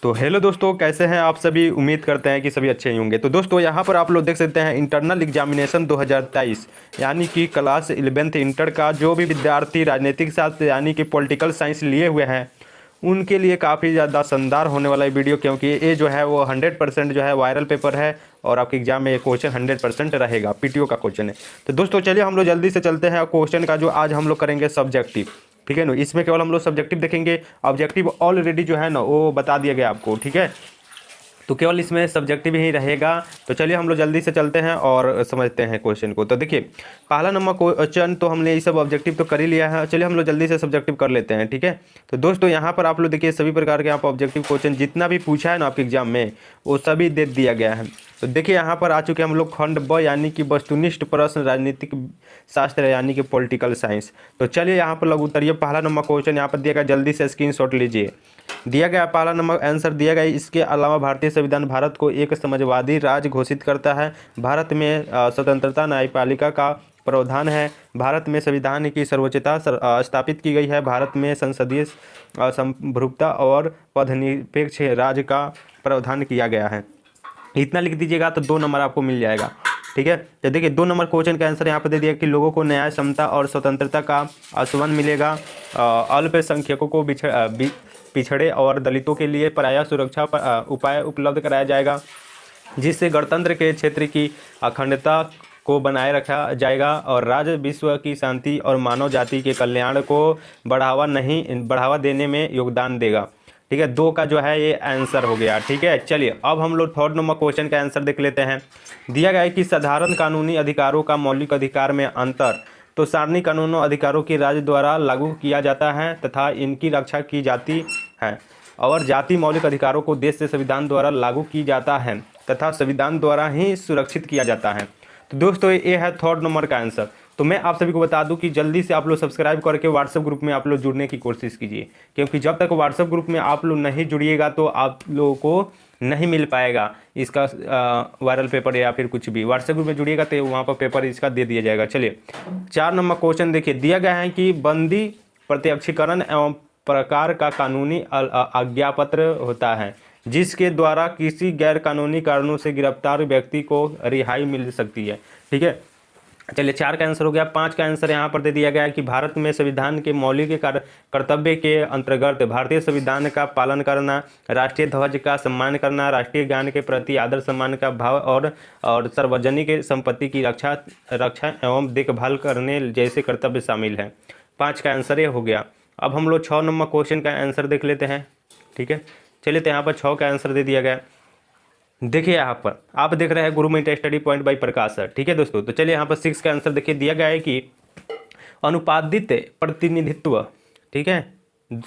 तो हेलो दोस्तों, कैसे हैं आप सभी। उम्मीद करते हैं कि सभी अच्छे ही होंगे। तो दोस्तों यहाँ पर आप लोग देख सकते हैं इंटरनल एग्जामिनेशन 2023 यानी कि क्लास 11th इंटर का जो भी विद्यार्थी राजनीतिक शास्त्र यानी कि पॉलिटिकल साइंस लिए हुए हैं उनके लिए काफ़ी ज़्यादा शानदार होने वाला है वीडियो, क्योंकि ये जो है वो 100% जो है वायरल पेपर है और आपके एग्जाम में ये क्वेश्चन 100% रहेगा। पीटीओ का क्वेश्चन है। तो दोस्तों चलिए हम लोग जल्दी से चलते हैं क्वेश्चन का जो आज हम लोग करेंगे सब्जेक्टिव। ठीक है ना, इसमें केवल हम लोग सब्जेक्टिव देखेंगे। ऑब्जेक्टिव ऑलरेडी जो है ना वो बता दिया गया आपको। ठीक है, तो केवल इसमें सब्जेक्टिव ही रहेगा। तो चलिए हम लोग जल्दी से चलते हैं और समझते हैं क्वेश्चन को। तो देखिए पहला नंबर क्वेश्चन तो हमने ये सब ऑब्जेक्टिव तो कर ही लिया है। चलिए हम लोग जल्दी से सब्जेक्टिव कर लेते हैं। ठीक है, तो दोस्तों यहाँ पर आप लोग देखिए सभी प्रकार के यहाँ पर ऑब्जेक्टिव क्वेश्चन जितना भी पूछा है ना आपके एग्जाम में वो सभी दे दिया गया है। तो देखिए यहाँ पर आ चुके हम लोग खंड ब यानी कि वस्तुनिष्ठ प्रश्न राजनीतिक शास्त्र यानी कि पॉलिटिकल साइंस। तो चलिए यहाँ पर लोग उतरिए। पहला नंबर क्वेश्चन यहाँ पर दिया गया, जल्दी से स्क्रीनशॉट लीजिए। दिया गया पहला नंबर आंसर दिया गया, इसके अलावा भारतीय संविधान भारत को एक समाजवादी राज्य घोषित करता है। भारत में स्वतंत्रता न्यायपालिका का प्रावधान है। भारत में संविधान की सर्वोच्चता स्थापित की गई है। भारत में संसदीय संप्रभुता और पदनिरपेक्ष राज्य का प्रावधान किया गया है। इतना लिख दीजिएगा तो 2 नंबर आपको मिल जाएगा। ठीक है, तो देखिए 2 नंबर क्वेश्चन का आंसर यहाँ पर दे दिया कि लोगों को न्याय समता और स्वतंत्रता का आश्वासन मिलेगा। अल्पसंख्यकों को पिछड़े और दलितों के लिए पराया सुरक्षा उपाय उपलब्ध कराया जाएगा, जिससे गणतंत्र के क्षेत्र की अखंडता को बनाए रखा जाएगा और राज्य विश्व की शांति और मानव जाति के कल्याण को बढ़ावा देने में योगदान देगा। ठीक है, 2 का जो है ये आंसर हो गया। ठीक है, चलिए अब हम लोग 3rd नंबर क्वेश्चन का आंसर देख लेते हैं। दिया गया है कि साधारण कानूनी अधिकारों का मौलिक अधिकार में अंतर। तो सार्वजनिक कानूनों अधिकारों की राज्य द्वारा लागू किया जाता है तथा इनकी रक्षा की जाती है, और जाति मौलिक अधिकारों को देश से संविधान द्वारा लागू की जाता है तथा संविधान द्वारा ही सुरक्षित किया जाता है। तो दोस्तों ये है 3rd नंबर का आंसर। तो मैं आप सभी को बता दूं कि जल्दी से आप लोग सब्सक्राइब करके व्हाट्सएप ग्रुप में आप लोग जुड़ने की कोशिश कीजिए, क्योंकि जब तक व्हाट्सएप ग्रुप में आप लोग नहीं जुड़िएगा तो आप लोगों को नहीं मिल पाएगा इसका वायरल पेपर या फिर कुछ भी। व्हाट्सएप ग्रुप में जुड़िएगा तो वहाँ पर पेपर इसका दे दिया जाएगा। चलिए 4 नंबर क्वेश्चन देखिए, दिया गया है कि बंदी प्रत्यक्षीकरण एवं प्रकार का कानूनी आज्ञापत्र होता है जिसके द्वारा किसी गैर कानूनी कारणों से गिरफ्तार व्यक्ति को रिहाई मिल सकती है। ठीक है, चलिए 4 का आंसर हो गया। 5 का आंसर यहाँ पर दे दिया गया है कि भारत में संविधान के मौलिक कर्तव्य के अंतर्गत भारतीय संविधान का पालन करना, राष्ट्रीय ध्वज का सम्मान करना, राष्ट्रीय ज्ञान के प्रति आदर सम्मान का भाव और सार्वजनिक संपत्ति की रक्षा एवं देखभाल करने जैसे कर्तव्य शामिल है। 5 का आंसर ये हो गया। अब हम लोग 6 नंबर क्वेश्चन का आंसर देख लेते हैं। ठीक है, चलिए तो यहाँ पर 6 का आंसर दे दिया गया। देखिए यहाँ पर आप देख रहे हैं Gurumant study point by Prakash sir. ठीक है दोस्तों, तो चलिए यहाँ पर 6 का आंसर देखिए, दिया गया है कि अनुपादित प्रतिनिधित्व, ठीक है,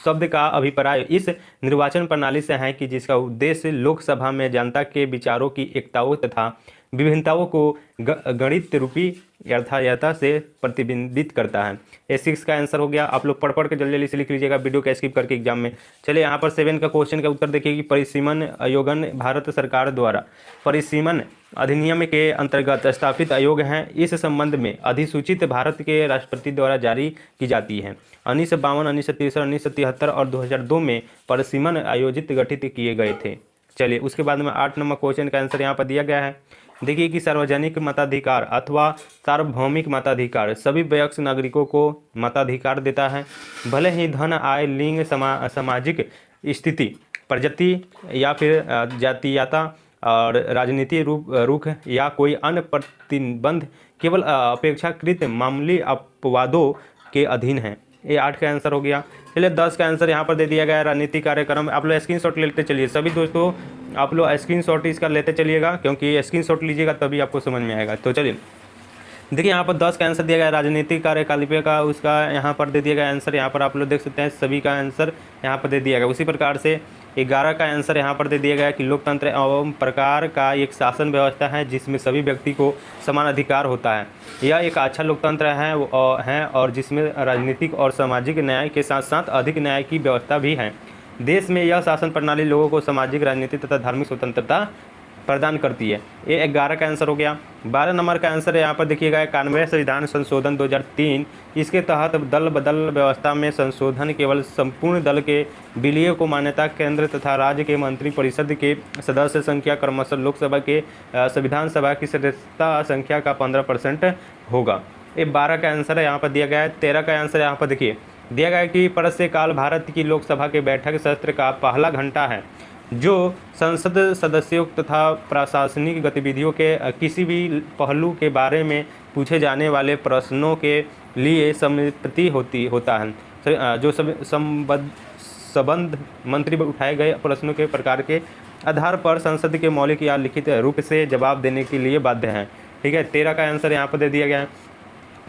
शब्द का अभिप्राय इस निर्वाचन प्रणाली से है कि जिसका उद्देश्य लोकसभा में जनता के विचारों की एकताओं तथा विभिन्नताओं को गणित रूपी यथायथा से प्रतिबिंबित करता है। ये 6 का आंसर हो गया। आप लोग पढ़ के जल्दी से लिख लीजिएगा वीडियो का स्किप करके एग्जाम में। चलिए यहाँ पर 7 का क्वेश्चन का उत्तर देखिए कि परिसीमन आयोगन भारत सरकार द्वारा परिसीमन अधिनियम के अंतर्गत स्थापित आयोग हैं। इस संबंध में अधिसूचित भारत के राष्ट्रपति द्वारा जारी की जाती है। 1952, 1963, 1973 और 2002 में परिसीमन आयोजित गठित किए गए थे। चलिए उसके बाद में 8 नंबर क्वेश्चन का आंसर यहाँ पर दिया गया है। देखिए कि सार्वजनिक मताधिकार अथवा सार्वभौमिक मताधिकार सभी वयस्क नागरिकों को मताधिकार देता है, भले ही धन, आय, लिंग, सामाजिक स्थिति, प्रजाति या फिर जातीयता और राजनीति रुख या कोई अन्य प्रतिबंध केवल अपेक्षाकृत मामूली अपवादों के अधीन है। ये 8 का आंसर हो गया। चलिए 10 का आंसर यहाँ पर दे दिया गया है राजनीतिक कार्यक्रम। आप लोग स्क्रीनशॉट लेते चलिए सभी दोस्तों, आप लोग स्क्रीनशॉट इसका लेते चलिएगा, क्योंकि स्क्रीनशॉट लीजिएगा तभी आपको समझ में आएगा। तो चलिए देखिए यहाँ पर 10 का आंसर दिया गया है राजनीतिक कार्यकालिपा का, उसका यहाँ पर दे दिया गया आंसर। यहाँ पर आप लोग देख सकते हैं सभी का आंसर यहाँ पर दे दिया गया। उसी प्रकार से 11 का आंसर यहाँ पर दे दिया गया कि लोकतंत्र एवं प्रकार का एक शासन व्यवस्था है जिसमें सभी व्यक्ति को समान अधिकार होता है। यह एक अच्छा लोकतंत्र है और जिसमें राजनीतिक और सामाजिक न्याय के साथ साथ अधिक न्याय की व्यवस्था भी है। देश में यह शासन प्रणाली लोगों को सामाजिक, राजनीतिक तथा धार्मिक स्वतंत्रता प्रदान करती है। ये 11 का आंसर हो गया। 12 नंबर का आंसर यहाँ पर देखिएगा 91 संविधान संशोधन 2003। इसके तहत दल बदल व्यवस्था में संशोधन केवल संपूर्ण दल के विलय को मान्यता केंद्र तथा राज्य के मंत्रिपरिषद के सदस्य संख्या क्रमशः लोकसभा के संविधान सभा की सदस्यता संख्या का 15% होगा। ये 12 का आंसर है यहाँ पर दिया गया है। 13 का आंसर यहाँ पर देखिए दिया गया है कि परस्य काल भारत की लोकसभा के बैठक सत्र का पहला घंटा है जो संसद सदस्यों तथा प्रशासनिक गतिविधियों के किसी भी पहलू के बारे में पूछे जाने वाले प्रश्नों के लिए सम्मति होता है। जो संबद्ध मंत्री उठाए गए प्रश्नों के प्रकार के आधार पर संसद के मौलिक या लिखित रूप से जवाब देने के लिए बाध्य हैं। ठीक है, 13 का आंसर यहाँ पर दे दिया गया है।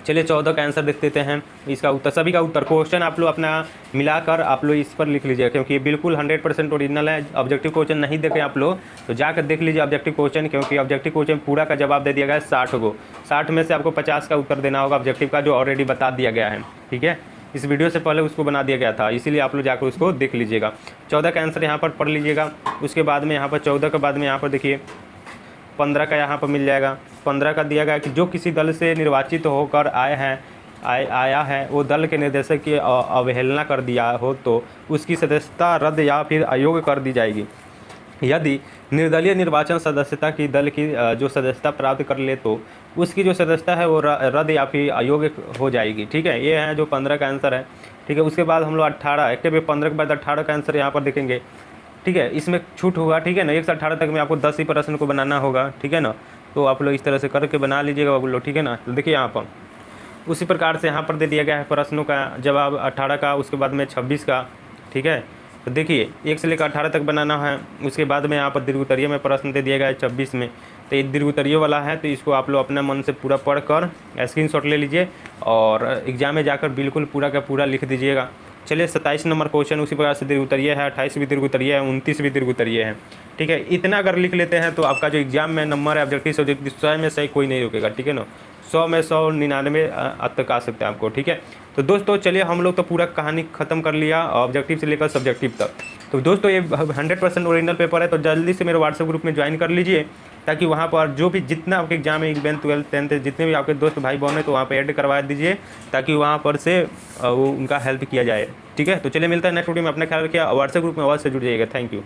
चलिए 14 का आंसर देख लेते हैं। इसका उत्तर सभी का उत्तर क्वेश्चन आप लोग अपना मिलाकर आप लोग इस पर लिख लीजिए, क्योंकि ये बिल्कुल 100% ओरिजिनल है। ऑब्जेक्टिव क्वेश्चन नहीं देखे आप लोग तो जाकर देख लीजिए ऑब्जेक्टिव क्वेश्चन, क्योंकि ऑब्जेक्टिव क्वेश्चन पूरा का जवाब दे दिया गया है 60 को। 60 में से आपको 50 का उत्तर देना होगा ऑब्जेक्टिव का, जो ऑलरेडी बता दिया गया है। ठीक है, इस वीडियो से पहले उसको बना दिया गया था, इसीलिए आप लोग जाकर उसको देख लीजिएगा। 14 का आंसर यहाँ पर पढ़ लीजिएगा। उसके बाद में यहाँ पर 14 के बाद में यहाँ पर देखिए 15 का यहाँ पर मिल जाएगा। 15 का दिया गया कि जो किसी दल से निर्वाचित होकर आया है वो दल के निर्देशक की अवहेलना कर दिया हो तो उसकी सदस्यता रद्द या फिर अयोग्य कर दी जाएगी। यदि निर्दलीय निर्वाचन सदस्यता की दल की जो सदस्यता प्राप्त कर ले तो उसकी जो सदस्यता है वो रद्द या फिर अयोग्य हो जाएगी। ठीक है, ये है जो 15 का आंसर है। ठीक है, उसके बाद हम लोग 18 एक्टिव 15 के बाद 18 का आंसर यहाँ पर देखेंगे। ठीक है, इसमें छूट होगा। ठीक है ना, 1 से 18 तक में आपको 10 ही प्रश्न को बनाना होगा। ठीक है ना, तो आप लोग इस तरह से करके बना लीजिएगा बोलो। ठीक है ना, तो देखिए यहाँ पर उसी प्रकार से यहाँ पर दे दिया गया है प्रश्नों का जवाब 18 का, उसके बाद में 26 का। ठीक है, तो देखिए 1 से लेकर 18 तक बनाना है। उसके बाद में यहाँ पर दीर्घ उत्तरीय में प्रश्न दे दिया गया है 26 में। तो ये दीर्घ उत्तरीय वाला है, तो इसको आप लोग अपने मन से पूरा पढ़कर स्क्रीनशॉट ले लीजिए और एग्जाम में जाकर बिल्कुल पूरा का पूरा लिख दीजिएगा। चलिए 27 नंबर क्वेश्चन उसी प्रकार से दीर्घ उत्तरीय है, 28 भी दीर्घ उत्तरीय है, 29 भी दीर्घ उत्तरीय है। ठीक है, इतना अगर लिख लेते हैं तो आपका जो एग्जाम में नंबर है ऑब्जेक्टिव 100 में सही कोई नहीं रुकेगा। ठीक है ना, 100 में 100 99 तक आ सकते हैं आपको। ठीक है, तो दोस्तों चलिए हम लोग तो पूरा कहानी ख़त्म कर लिया ऑब्जेक्टिव से लेकर सब्जेक्टिव तक। तो दोस्तों ये 100% ओरिजिनल पेपर है, तो जल्दी से मेरे व्हाट्सएप ग्रुप में ज्वाइन कर लीजिए, ताकि वहाँ पर जो भी जितना आपके एग्जाम है 11th 12th 10th जितने भी आपके दोस्त भाई बहन हैं तो वहाँ पर ऐड करवा दीजिए, ताकि वहाँ पर से वो उनका हेल्प किया जाए। ठीक है, तो चलिए मिलता है नेक्स्ट वीडियो में। अपना ख्याल रखिए, व्हाट्सएप ग्रुप में आवाज़ से जुड़ जाइएगा। Thank you.